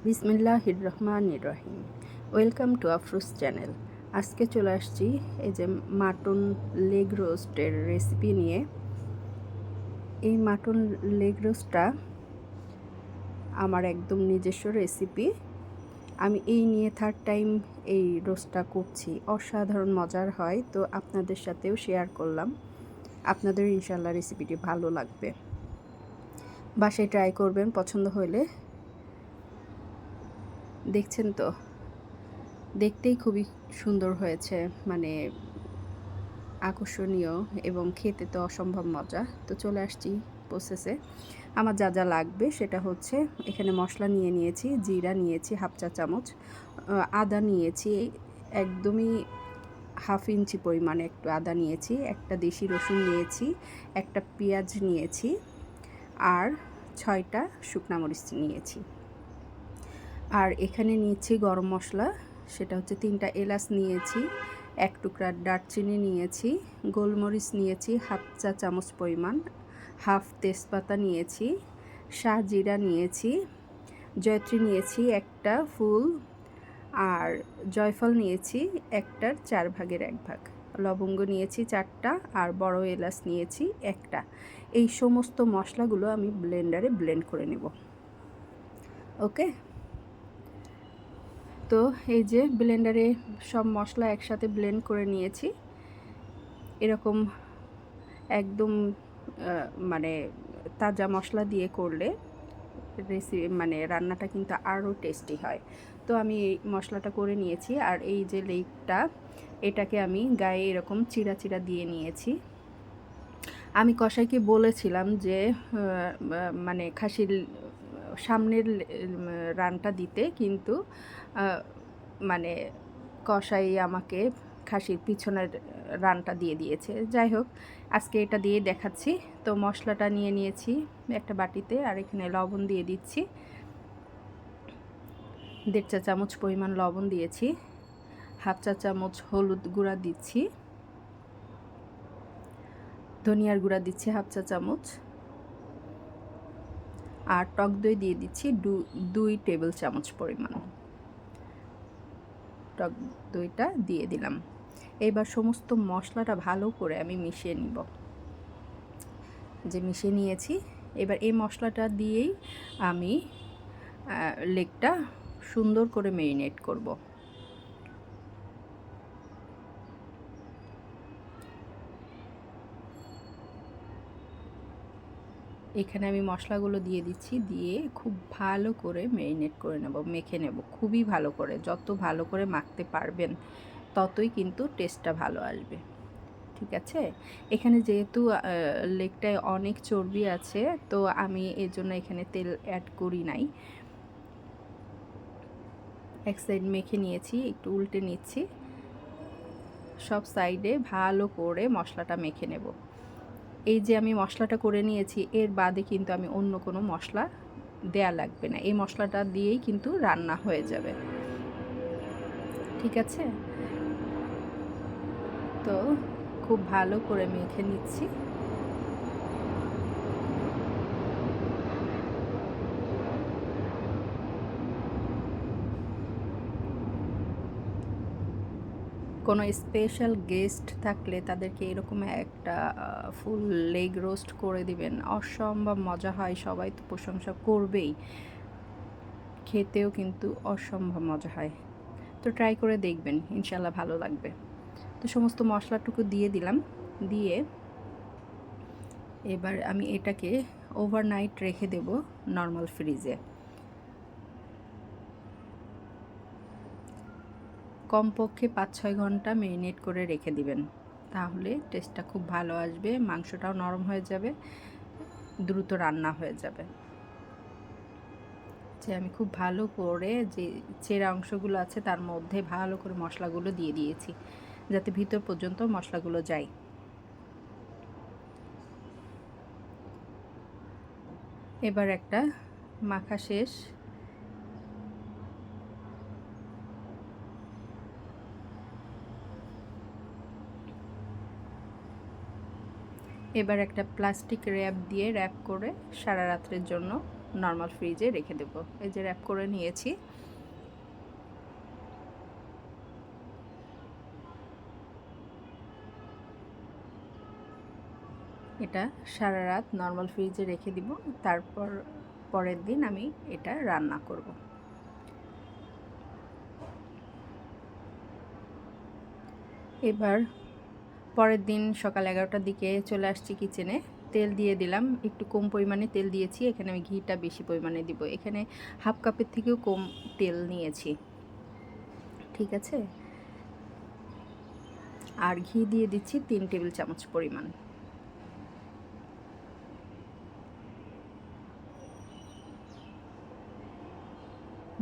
বিসমিল্লাহির রহমানির রহিম। Welcome to Afroz channel. আজকে চলে আসছি এই যে মাটন লেগ রোস্টের রেসিপি নিয়ে। এই মাটন লেগ রোস্টটা আমার একদম নিজস্ব রেসিপি। আমি এই নিয়ে থার্ড টাইম এই রোস্টটা করছি। অসাধারণ মজার হয়, তো আপনাদের সাথেও শেয়ার করলাম। আপনাদের ইনশাল্লাহ রেসিপিটি ভালো লাগবে। বাসায় ট্রাই করবেন, পছন্দ হলে। দেখছেন তো, দেখতেই খুবই সুন্দর হয়েছে, মানে আকর্ষণীয়, এবং খেতে তো অসম্ভব মজা। তো চলে আসছি প্রসেসে। আমার যা যা লাগবে সেটা হচ্ছে, এখানে মশলা নিয়ে নিয়েছি, জিরা নিয়েছি হাফ চা চামচ, আদা নিয়েছি একদমই হাফ ইঞ্চি পরিমাণে একটু আদা নিয়েছি, একটা দেশি রসুন নিয়েছি, একটা পেঁয়াজ নিয়েছি, আর 6টা শুকনা মরিচ নিয়েছি। আর এখানে নিয়েছি গরম মশলা, সেটা হচ্ছে 3টা এলাচ নিয়েছি, 1 টুকরা দারচিনি নিয়েছি, গোলমরিচ নিয়েছি হাফ চা চামচ পরিমাণ, হাফ তেজপাতা নিয়েছি, শাহজিরা নিয়েছি, জয়ত্রী নিয়েছি একটা ফুল, আর জয়ফল নিয়েছি 1টার 4 ভাগের 1 ভাগ, লবঙ্গ নিয়েছি 4টা, আর বড় এলাচ নিয়েছি 1টা। এই সমস্ত মশলাগুলো আমি ব্লেন্ডারে ব্লেন্ড করে নেব। ওকে, তো এই যে ব্লেন্ডারে সব মশলা একসাথে ব্লেন্ড করে নিয়েছি। এরকম একদম মানে তাজা মশলা দিয়ে করলে মানে রান্নাটা কিন্তু আরও টেস্টি হয়। তো আমি এই মশলাটা করে নিয়েছি। আর এই যে লেগটা, এটাকে আমি গায়ে এরকম চিরা চিরা দিয়ে নিয়েছি। আমি কসাইকে বলেছিলাম যে মানে খাসির সামনের রানটা দিতে, কিন্তু মানে কসাই আমাকে খাসির পিছনের রানটা দিয়ে দিয়েছে। যাই হোক, আজকে এটা দিয়ে দেখাচ্ছি। তো মশলাটা নিয়ে নিয়েছি একটা বাটিতে, আর এখানে লবণ দিয়ে দিচ্ছি, 1.5 চা চামচ পরিমাণ লবণ দিয়েছি, হাফ চা চামচ হলুদ গুঁড়া দিচ্ছি, ধনিয়ার গুঁড়া দিচ্ছি হাফ চা চামচ, আর টক দই দিয়ে দিচ্ছি 2 টেবিল চামচ পরিমাণ। টক দইটা দিয়ে দিলাম। এবার সমস্ত মশলাটা ভালো করে আমি মিশিয়ে নিব। যে মিশিয়ে নিয়েছি, এবার এই মশলাটা দিয়েই আমি লেগটা সুন্দর করে মেরিনেট করব। এখানে আমি মশলাগুলো দিয়ে দিচ্ছি, দিয়ে খুব ভালো করে মেরিনেট করে নেব, মেখে নেব খুবই ভালো করে। যত ভালো করে মাখতে পারবেন ততই কিন্তু টেস্টটা ভালো আসবে। ঠিক আছে, এখানে যেহেতু লেগটায় অনেক চর্বি আছে, তো আমি এর জন্য এখানে তেল অ্যাড করি নাই। এক সাইড মেখে নিয়েছি, একটু উল্টে নিচ্ছি, সব সাইডে ভালো করে মশলাটা মেখে নেব। এই যে আমি মশলাটা করে নিয়েছি, এর বাদে কিন্তু আমি অন্য কোনো মশলা দেয়া লাগবে না। এই মশলাটা দিয়েই কিন্তু রান্না হয়ে যাবে। ঠিক আছে, তো খুব ভালো করে মেখে নিচ্ছি। কোনো স্পেশাল গেস্ট থাকলে তাদেরকে এরকম একটা ফুল লেগ রোস্ট করে দিবেন, অসম্ভব মজা হয়। সবাই তো প্রশংসা করবেই, খেতেও কিন্তু অসম্ভব মজা হয়। তো ট্রাই করে দেখবেন, ইনশাল্লাহ ভালো লাগবে। তো সমস্ত মশলাটুকু দিয়ে দিলাম, দিয়ে এবার আমি এটাকে ওভারনাইট রেখে দেব নর্মাল ফ্রিজে। কমপক্ষে 5-6 ঘন্টা মেরিনেট করে রেখে দিবেন, তাহলে টেস্টটা খুব ভালো আসবে, মাংসটাও নরম হয়ে যাবে, দ্রুত রান্না হয়ে যাবে। যে আমি খুব ভালো করে যে চেরা অংশগুলো আছে তার মধ্যে ভালো করে মশলাগুলো দিয়ে দিয়েছি, যাতে ভিতর পর্যন্ত মশলাগুলো যায়। এবার একটা মাখা শেষ, এবার একটা প্লাস্টিক র্যাপ দিয়ে র্যাপ করে সারা রাত্রের জন্য নর্মাল ফ্রিজে রেখে দেব। এই যে র্যাপ করে নিয়েছি। এটা সারা রাত নর্মাল ফ্রিজে রেখে দিব, তারপর পরের দিন আমি এটা রান্না করব। এবার পরের দিন সকাল 11টার দিকে চলে আসছি কিচেনে। তেল দিয়ে দিলাম, একটু কম পরিমাণে তেল দিয়েছি, এখানে আমি ঘিটা বেশি পরিমাণে দিব। এখানে হাফ কাপের থেকেও কম তেল নিয়েছি, ঠিক আছে। আর ঘি দিয়ে দিচ্ছি 3 টেবিল চামচ পরিমাণ।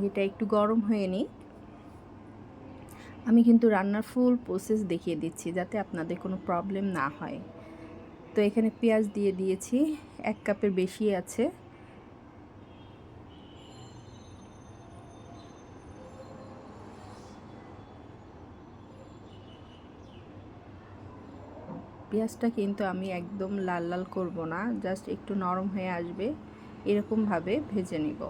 ঘিটা একটু গরম হয়ে নিই। আমি কিন্তু রান্নার ফুল প্রসেস দেখিয়ে দিচ্ছি যাতে আপনাদের কোনো প্রবলেম না হয়। তো এখানে পেঁয়াজ দিয়ে দিয়েছি, 1 কাপের বেশি আছে। পেঁয়াজটা কিন্তু আমি একদম লাল লাল করব না, জাস্ট একটু নরম হয়ে আসবে এরকমভাবে ভেজে নিব।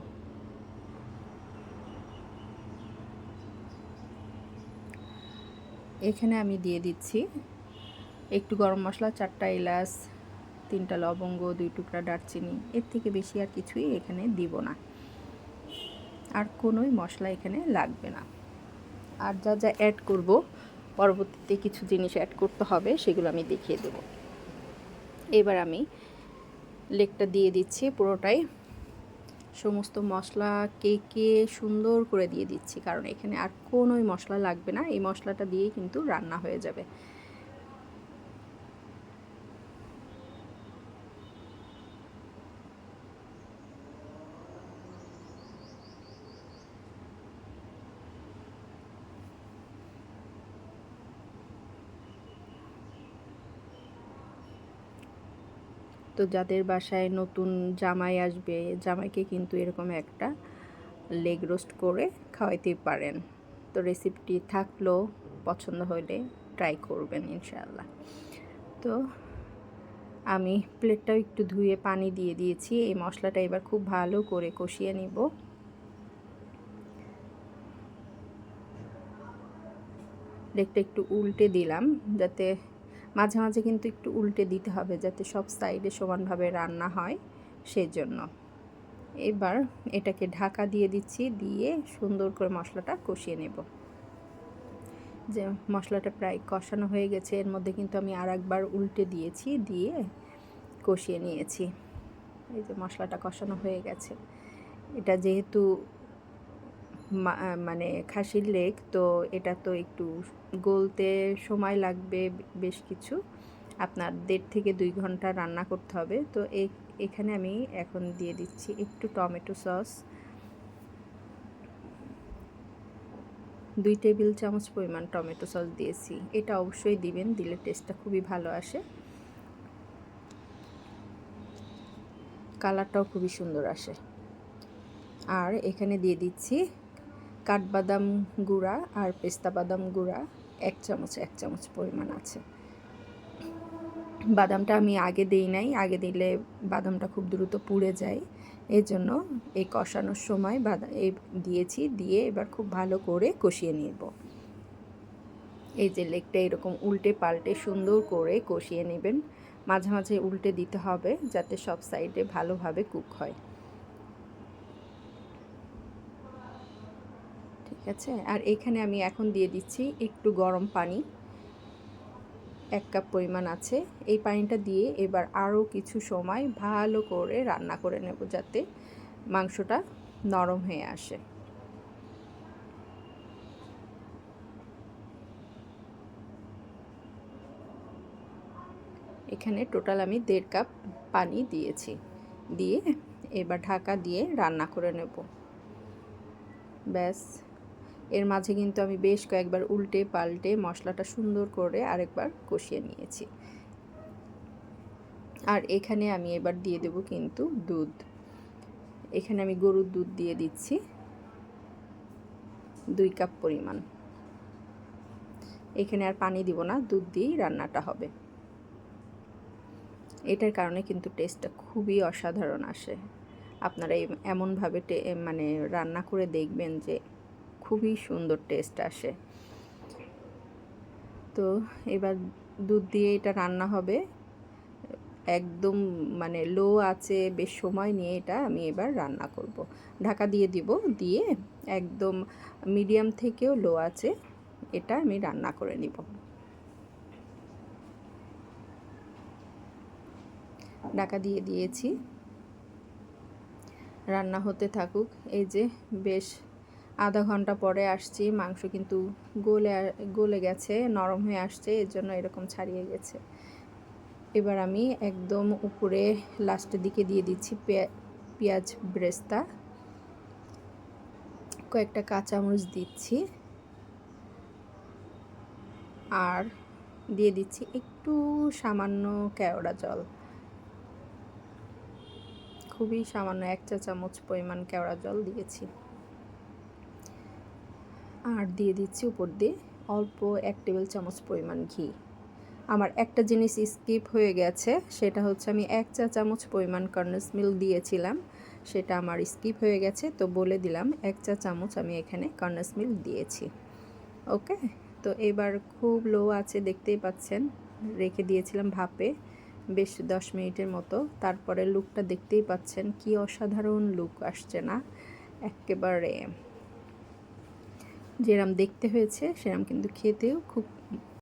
এখানে আমি দিয়ে দিচ্ছি একটু গরম মশলা, 4টা এলাচ, 3টা লবঙ্গ, 2 টুকরা দারচিনি। এর থেকে বেশি আর কিছুই এখানে দিব না, আর কোনোই মশলা এখানে লাগবে না। আর যা যা অ্যাড করব পরবর্তীতে কিছু জিনিস অ্যাড করতে হবে, সেগুলো আমি দেখিয়ে দেব। এবার আমি লেগটা দিয়ে দিচ্ছি পুরোটাই, সমস্ত মশলা কেকে সুন্দর করে দিয়ে দিচ্ছি, কারণ এখানে আর কোনোই মশলা লাগবে না। এই মশলাটা দিয়েই কিন্তু রান্না হয়ে যাবে। তো যাদের বাসায় নতুন জামাই আসবে, জামাইকে কিন্তু এরকম একটা লেগ রোস্ট করে খাওয়াইতে পারেন। তো রেসিপিটি থাকলো, পছন্দ হলে ট্রাই করবেন ইনশাআল্লাহ। তো আমি প্লেটটাও একটু ধুয়ে পানি দিয়ে দিয়েছি। এই মশলাটা এবার খুব ভালো করে কষিয়ে নিব। লেগটা একটু উল্টে দিলাম, যাতে মাঝে মাঝে কিন্তু একটু উল্টে দিতে হবে যাতে সব সাইডে সমানভাবে রান্না হয়, সেজন্য। এবার এটাকে ঢাকা দিয়ে দিচ্ছি, দিয়ে সুন্দর করে মশলাটা কষিয়ে নেব। যে মশলাটা প্রায় কষানো হয়ে গেছে, এর মধ্যে কিন্তু আমি আরেকবার উল্টে দিয়েছি, দিয়ে কষিয়ে নিয়েছি। এই যে মশলাটা কষানো হয়ে গেছে। এটা যেহেতু মানে খাসির লেগ, তো এটা তো একটু গলতে সময় লাগবে বেশ কিছু। আপনার 1.5 থেকে 2 ঘন্টা রান্না করতে হবে। তো এখানে আমি এখন দিয়ে দিচ্ছি একটু টমেটো সস, 2 টেবিল চামচ পরিমাণ টমেটো সস দিয়েছি। এটা অবশ্যই দিবেন, দিলে টেস্টটা খুবই ভালো আসে, কালারটাও খুবই সুন্দর আসে। আর এখানে দিয়ে দিচ্ছি কাঠবাদাম গুঁড়া আর পেস্তা বাদাম গুঁড়া, 1 চামচ পরিমাণ আছে। বাদামটা আমি আগে দেই নাই, আগে দিলে বাদামটা খুব দ্রুত পুড়ে যায়, এই জন্য এই কষানোর সময় বাদাম দিয়েছি, দিয়ে এবার খুব ভালো করে কষিয়ে নেব। এই যে লেগটা এরকম উল্টে পাল্টে সুন্দর করে কষিয়ে নেবেন, মাঝে মাঝে উল্টে দিতে হবে যাতে সব সাইডে ভালোভাবে কুক হয়, ঠিক আছে। আর এখানে আমি এখন দিয়ে দিচ্ছি একটু গরম পানি, 1 কাপ পরিমাণ আছে। এই পানিটা দিয়ে এবার আরও কিছু সময় ভালো করে রান্না করে নেব যাতে মাংসটা নরম হয়ে আসে। এখানে টোটাল আমি 1.5 কাপ পানি দিয়েছি, দিয়ে এবার ঢাকা দিয়ে রান্না করে নেব। ব্যাস, এর মাঝে কিন্তু আমি বেশ কয়েকবার উল্টে পাল্টে মশলাটা সুন্দর করে আরেকবার কষিয়ে নিয়েছি। আর এখানে আমি এবার দিয়ে দেব কিন্তু দুধ। এখানে আমি গরুর দুধ দিয়ে দিচ্ছি 2 কাপ পরিমাণ। এখানে আর পানি দিব না, দুধ দিয়েই রান্নাটা হবে। এটার কারণে কিন্তু টেস্টটা খুবই অসাধারণ আসে। আপনারা এমনভাবে মানে রান্না করে দেখবেন যে খুবই সুন্দর টেস্ট আসে। তো এবার দুধ দিয়ে এটা রান্না হবে একদম, মানে লো আছে, বেশ সময় নিয়ে এটা আমি এবার রান্না করব। ঢাকা দিয়ে দিব, দিয়ে একদম মিডিয়াম থেকেও লো আছে এটা আমি রান্না করে নিব। ঢাকা দিয়ে দিয়েছি, রান্না হতে থাকুক। এই যে বেশ আধা ঘন্টা পরে আসছি, মাংস কিন্তু গলে গেছে, নরম হয়ে আসছে, এর জন্য এরকম ছাড়িয়ে গেছে। এবার আমি একদম উপরে লাস্টের দিকে দিয়ে দিচ্ছি পেঁয়াজ ব্রেস্তা, কয়েকটা কাঁচামরিচ দিচ্ছি, আর দিয়ে দিচ্ছি একটু সামান্য কেওড়া জল, খুবই সামান্য 1 চা চামচ পরিমাণ কেওড়া জল দিয়েছি। আর দিয়ে দিচ্ছি উপর দিয়ে অল্প 1 টেবিল চামচ পরিমাণ ঘি। আমার একটা জিনিস স্কিপ হয়ে গেছে, সেটা হচ্ছে আমি 1 চা চামচ পরিমাণ কনডেন্স মিল্ক দিয়েছিলাম, সেটা আমার স্কিপ হয়ে গেছে, তো বলে দিলাম 1 চা চামচ আমি এখানে কনডেন্স মিল্ক দিয়েছি। ওকে, তো এবার খুব লো আছে, দেখতেই পাচ্ছেন, রেখে দিয়েছিলাম ভাপে বেশ 10 মিনিটের মতো। তারপরে লুকটা দেখতেই পাচ্ছেন কি অসাধারণ লুক আসছে না, একেবারে যেরম দেখতে হয়েছে সেরম কিন্তু খেতেও খুব